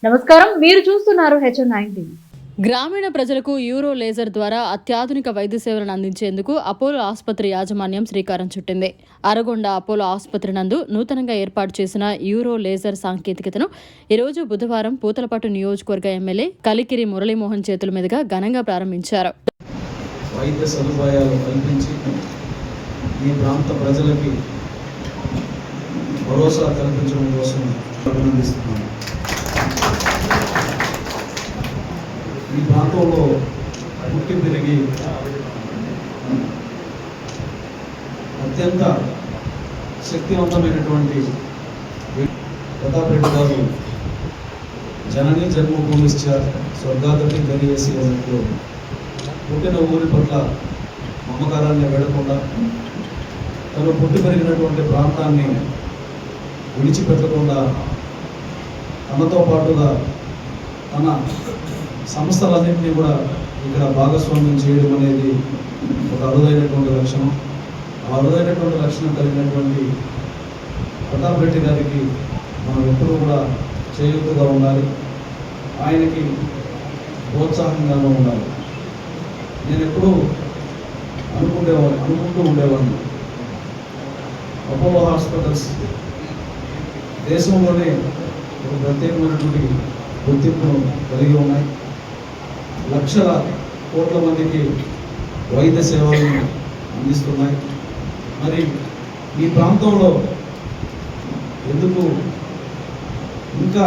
నమస్కారం, మీరు చూస్తున్నారు HN9. గ్రామీణ ప్రజలకు యూరో లేజర్ ద్వారా అత్యాధునిక వైద్య సేవలను అందించేందుకు అపోలో ఆసుపత్రి యాజమాన్యం శ్రీకారం చుట్టింది. అరగొండ అపోలో ఆసుపత్రి నందు నూతనంగా ఏర్పాటు చేసిన యూరో లేజర్ సాంకేతికతను ఈరోజు బుధవారం పూతలపట్టు నియోజకవర్గ ఎమ్మెల్యే కలికిరి మురళీమోహన్ చేతుల మీదుగా ఘనంగా ప్రారంభించారు. వైద్య సదుపాయాలు కల్పించి ఈ ప్రాంత ప్రజలకి భరోసా కల్పించడం కోసం అభినందిస్తున్నాను. ఈ ప్రాంతంలో పుట్టి పెరిగి అత్యంత శక్తివంతమైనటువంటి ప్రతాప్ రెడ్డి గారు జనని జన్మభూమిశ్చ స్వర్గాదపి గరియేసి అన్నట్లు పుట్టిన ఊరి పట్ల మమకారాన్ని వెడకుండా తను పుట్టి పెరిగినటువంటి ప్రాంతాన్ని విడిచిపెట్టకుండా తనతో పాటుగా తన సంస్థలన్నింటినీ కూడా ఇక్కడ భాగస్వామ్యం చేయడం అనేది ఒక అరుదైనటువంటి లక్షణం. ఆ అరుదైనటువంటి లక్షణం కలిగినటువంటి ప్రతాప్ రెడ్డి గారికి మనం ఎప్పుడూ కూడా చేయూతగా ఉండాలి, ఆయనకి ప్రోత్సాహంగానూ ఉండాలి. నేను ఎప్పుడూ అనుకుంటూ ఉండేవాడిని, అపోలో హాస్పిటల్స్ దేశంలోనే ఒక ప్రత్యేకమైనటువంటి గుర్తింపును కలిగి ఉన్నాయి. లక్షల కోట్ల మందికి వైద్య సేవలను అందిస్తున్నాయి. మరి ఈ ప్రాంతంలో ఎందుకు ఇంకా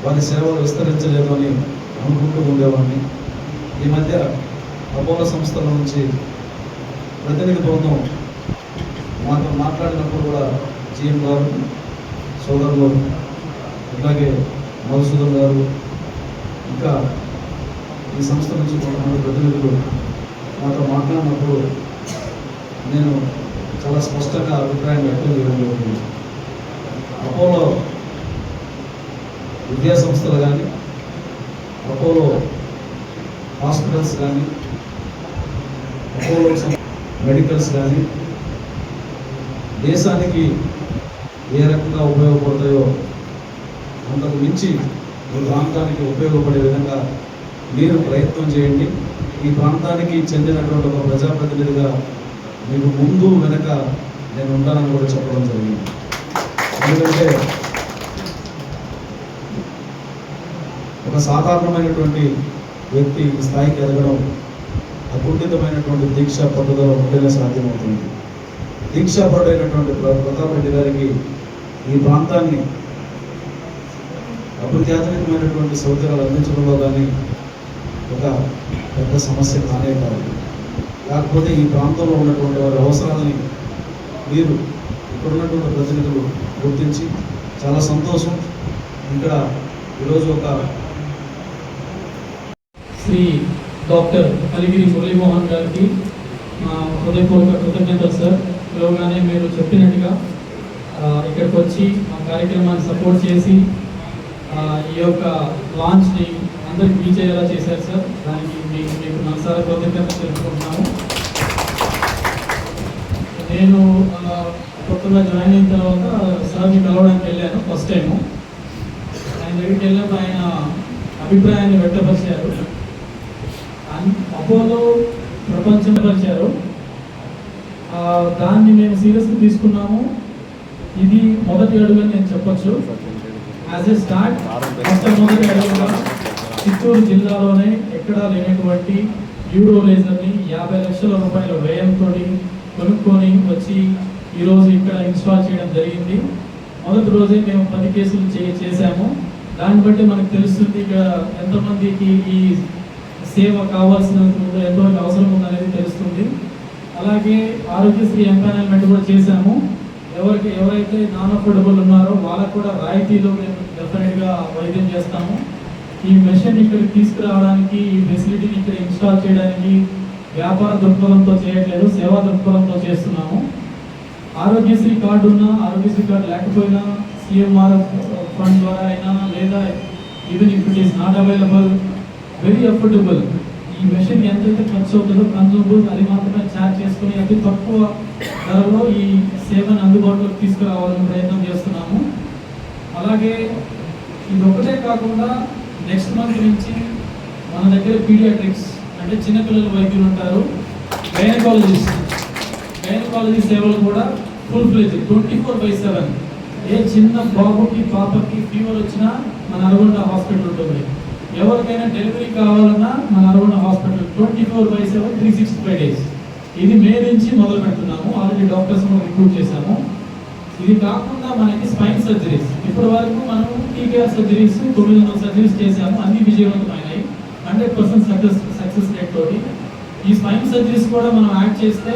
వారి సేవలు విస్తరించలేదు అని అనుకుంటూ ఉండేవాడిని. ఈ మధ్య అపోలో సంస్థల నుంచి ప్రతినిధి బృందం మాతో మాట్లాడినప్పుడు కూడా జీఎం గారు, సోదరులు, అలాగే మధుసూదన్ గారు, ఇంకా ఈ సంస్థ నుంచి కొంతమంది ప్రతినిధులు మాతో మాట్లాడినప్పుడు నేను చాలా స్పష్టంగా అభిప్రాయం వ్యక్తం చేయడం జరిగింది. అపోలో విద్యా సంస్థలు కానీ, అపోలో హాస్పిటల్స్ కానీ, అపోలో మెడికల్స్ కానీ దేశానికి ఏ రకంగా ఉపయోగపడతాయో అంతకు మించి ఈ ప్రాంతానికి ఉపయోగపడే విధంగా మీరు ప్రయత్నం చేయండి. ఈ ప్రాంతానికి చెందినటువంటి ఒక ప్రజాప్రతినిధిగా మీకు ముందు వెనక నేను ఉంటానని కూడా చెప్పడం జరిగింది. ఎందుకంటే ఒక సాధారణమైనటువంటి వ్యక్తి స్థాయికి ఎదగడం అకుంఠితమైనటువంటి దీక్షా పట్టుదల ఉంటేనే సాధ్యమవుతుంది. దీక్షాపరుడైనటువంటి ప్రతాప్ రెడ్డి గారికి ఈ ప్రాంతాన్ని అత్యాధునికమైనటువంటి సౌకర్యాలు అందించడంలో కానీ ఒక పెద్ద సమస్య కానే కాదు. కాకపోతే ఈ ప్రాంతంలో ఉన్నటువంటి వారి అవసరాలని మీరు ఇక్కడ ఉన్నటువంటి ప్రతినిధులు గుర్తించి చాలా సంతోషం. ఇక్కడ ఈరోజు ఒక శ్రీ డాక్టర్ కలిగిరి మురళీమోహన్ గారికి హృదయపూర్వక కృతజ్ఞతలు సార్. పిలవగానే మీరు చెప్పినట్టుగా ఇక్కడికి వచ్చి మా కార్యక్రమాన్ని సపోర్ట్ చేసి ఈ యొక్క లాంచ్ని అందరికి రీచ్ అయ్యేలా చేశారు సార్. దానికి మీకు మనసారా కృతజ్ఞతలు తెలుపుకుంటున్నాము. నేను కొత్తగా జాయిన్ అయిన తర్వాత సార్ని కలవడానికి వెళ్ళాను ఫస్ట్ టైము. ఆయన దగ్గరికి వెళ్ళినప్పుడు ఆయన అభిప్రాయాన్ని వ్యక్తపరిచారు. అపోలో ప్రపంచం పరిచారు, దాన్ని మేము సీరియస్గా తీసుకున్నాము. ఇది మొదటి అడుగు అని నేను చెప్పొచ్చు. యాజ్ ఎ స్టార్ట్ మొదటి అడుగుగా చిత్తూరు జిల్లాలోనే ఎక్కడా లేనటువంటి యూరో లేజర్ని 50 లక్షల రూపాయల వ్యయంతో కొనుక్కొని వచ్చి ఈరోజు ఇక్కడ ఇన్స్టాల్ చేయడం జరిగింది. మొదటి రోజే మేము 10 కేసులు చేశాము. దాన్ని బట్టి మనకు తెలుస్తుంది ఇక్కడ ఎంతమందికి ఈ సేవ కావాల్సినంత ఎంతవరకు అవసరం ఉందనేది తెలుస్తుంది. అలాగే ఆరోగ్యశ్రీ ఎంపానల్మెంట్ కూడా చేశాము. ఎవరైతే నాన్ అఫోర్డబుల్ ఉన్నారో వాళ్ళకు కూడా రాయితీలో మేము డెఫినెట్గా వైద్యం చేస్తాము. ఈ మెషిన్ ఇక్కడికి తీసుకురావడానికి, ఈ ఫెసిలిటీని ఇక్కడ ఇన్స్టాల్ చేయడానికి వ్యాపార దృక్పథంతో చేయట్లేదు, సేవా దృక్పథంతో చేస్తున్నాము. ఆరోగ్యశ్రీ కార్డు ఉన్నా, ఆరోగ్యశ్రీ కార్డు లేకపోయినా CMR ఫండ్ ద్వారా అయినా, లేదా even if it is not available, very affordable ఈ మెషిన్ ఎంతైతే ఖర్చు అవుతుందో కన్జ్యూమబుల్ అది మాత్రమే ఛార్జ్ చేసుకుని అతి తక్కువ ధరలో ఈ సేవను అందుబాటులోకి తీసుకురావాలని ప్రయత్నం చేస్తున్నాము. అలాగే ఇది ఒకటే కాకుండా నెక్స్ట్ మంత్ నుంచి మన దగ్గర పీడియాట్రిక్స్ అంటే చిన్నపిల్లల వైద్యులు ఉంటారు, గైనకాలజీ సేవలు కూడా ఫుల్ ఫ్లెజ్ 24/7. ఏ చిన్న బాబుకి పాపకి ఫీవర్ వచ్చినా మన నల్గొండ హాస్పిటల్ ఉంటుంది. ఎవరికైనా డెలివరీ కావాలన్నా మన నల్గొండ హాస్పిటల్ 24/7 365 days. ఇది మే నుంచి మొదలు పెడుతున్నాము. ఆల్రెడీ డాక్టర్స్ రిక్రూట్ చేశాము. ఇది కాకుండా మనకి స్పైన్ సర్జరీస్ ఇప్పటి వరకు మనం టీకేఆర్ సర్జరీస్ 900 సర్జరీస్ చేశాము. అన్ని విజయవంతమైనాయి, 100% సక్సెస్ రేట్ తోటి. ఈ స్పైన్ సర్జరీస్ కూడా మనం యాడ్ చేస్తే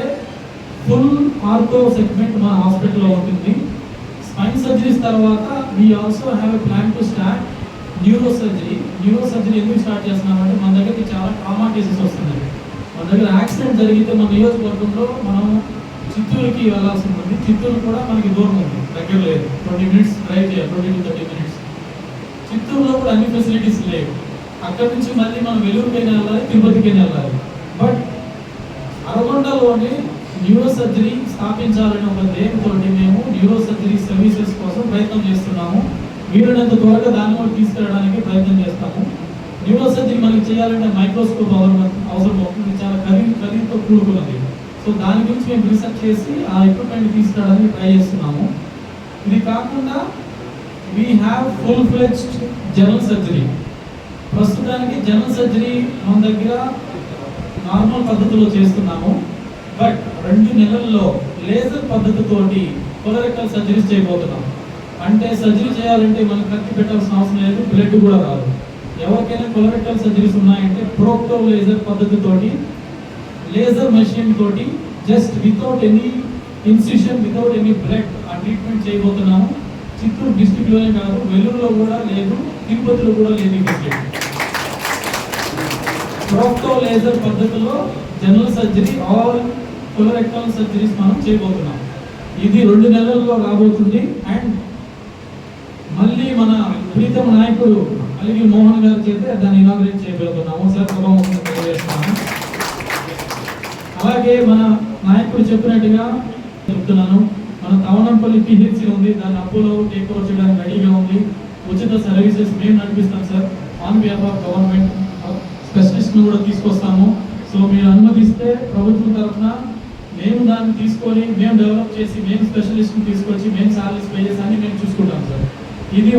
ఫుల్ ఆర్థో సెగ్మెంట్ మన హాస్పిటల్లో ఉంటుంది. స్పైన్ సర్జరీస్ తర్వాత we also have a plan to start neuro surgery. Neuro surgery ఎందుకు స్టార్ట్ చేస్తున్నామంటే మన దగ్గరికి చాలా ట్రామా కేసెస్ వస్తున్నాయి. మన దగ్గర యాక్సిడెంట్ జరిగితే మన నియోజకవర్గంలో మనం చిత్తూరుకి వెళ్ళాల్సి ఉంటుంది. చిత్తూరు కూడా మనకి దూరం ఉంది, దగ్గర లేదు. 20 minutes డ్రైవ్ చేయాలి, 20 to 30 minutes. చిత్తూరులో కూడా అన్ని ఫెసిలిటీస్ లేవు. అక్కడి నుంచి మళ్ళీ మనం వెలూరుకైనా వెళ్ళాలి, తిరుపతికైనా వెళ్ళాలి. బట్ అరగొండలోనే న్యూరో సర్జరీ స్థాపించాలనే ఒక ధ్యేయంతో మేము న్యూరో సర్జరీ సర్వీసెస్ కోసం ప్రయత్నం చేస్తున్నాము. వీలైనంత త్వరగా దాన్ని కూడా తీసుకెళ్ళడానికి ప్రయత్నం చేస్తాము. న్యూరో సర్జరీ మనకి చేయాలంటే మైక్రోస్కోప్ అవసరం అవుతుంది, చాలా ఖరీదుతో కూడుకున్నది. సో దాని గురించి మేము రీసెర్చ్ చేసి ఆ ఎక్విప్మెంట్ తీసుకురావడానికి ట్రై చేస్తున్నాము. ఇది కాకుండా we have full fledged general surgery. ప్రస్తుతానికి జనరల్ సర్జరీ మన దగ్గర నార్మల్ పద్ధతిలో చేస్తున్నాము. బట్ 2 నెలల్లో లేజర్ పద్ధతితోటి కొలరెక్టల్ సర్జరీస్ చేయబోతున్నాం. అంటే సర్జరీ చేయాలంటే మనం కత్తి పెట్టాల్సిన అవసరం లేదు, బ్లడ్ కూడా రాదు. ఎవరికైనా కొలరెక్టల్ సర్జరీస్ ఉన్నాయంటే ప్రోక్టో లేజర్ పద్ధతితోటి, లేజర్ మెషిన్ తోటి just without any incision, without any blood ఆ ట్రీట్మెంట్ చేయబోతున్నాము. చిత్తూరు డిస్ట్రిక్ట్లోనే కాదు, వెల్లూరులో కూడా లేదు, తిరుపతిలో కూడా లేదు ఈ ఫెసిలిటీ. ప్రోక్టో లేజర్ పద్ధతిలో general surgery all colorectal surgeries మనం చేయబోతున్నాం. ఇది 2 నెలల్లో రాబోతుంది. అండ్ మళ్ళీ మన ప్రీతమ నాయకుడు అలిగి మోహన్ గారి చేత దాన్ని ఇనాగ్రేట్ చేయబోతున్నాము. సార్ సభాముఖంగా తెలియజేస్తున్నాను. అలాగే మన నాయకుడు చెప్పినట్టుగా చెప్తున్నాను, మన తవనంపల్లి పిహెచ్సి ఉంది, దాన్ని అపోలో టేక్ ఓవర్ చేయడానికి రెడీగా ఉంది. ఉచిత సర్వీసెస్ మేము నడిపిస్తాం sir. On behalf of government స్పెషలిస్ట్ను కూడా తీసుకొస్తాము. సో మీరు అనుమతిస్తే ప్రభుత్వం తరఫున మేము దాన్ని తీసుకొని మేము డెవలప్ చేసి మేము స్పెషలిస్ట్ని తీసుకొచ్చి మేము సాలరీస్ పే చేసి అన్ని మేము చూసుకుంటాం సార్. ఇది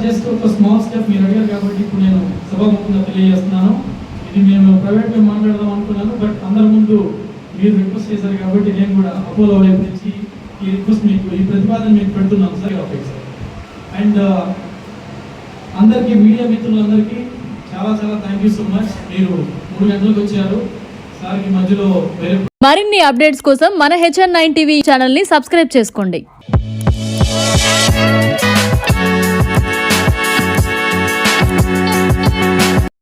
జస్ట్ ఒక స్మాల్ స్టెప్ మీరు అడిగారు కాబట్టి ఇప్పుడు నేను సభాముఖంగా తెలియజేస్తున్నాను. ఇది మేము ప్రైవేట్గా మాట్లాడదాం అనుకున్నాను, బట్ అందరి ముందు మీరు రిక్వెస్ట్ చేశారు కాబట్టి నేను కూడా అపోలో వైపు నుంచి ఈ రిక్వెస్ట్ మీకు ఈ ప్రతిపాదన మీకు పెడుతున్నాను సార్. అండ్ అందరికీ మీడియా మిత్రులందరికీ చాలా చాలా థ్యాంక్ యూ సో మచ్. మీరు 3 గంటలకు వచ్చారు. సార్కి మధ్యలో వేరే మరిన్ని అప్డేట్స్ కోసం మన HN9 టీవీ ఛానల్ని సబ్స్క్రైబ్ చేసుకోండి.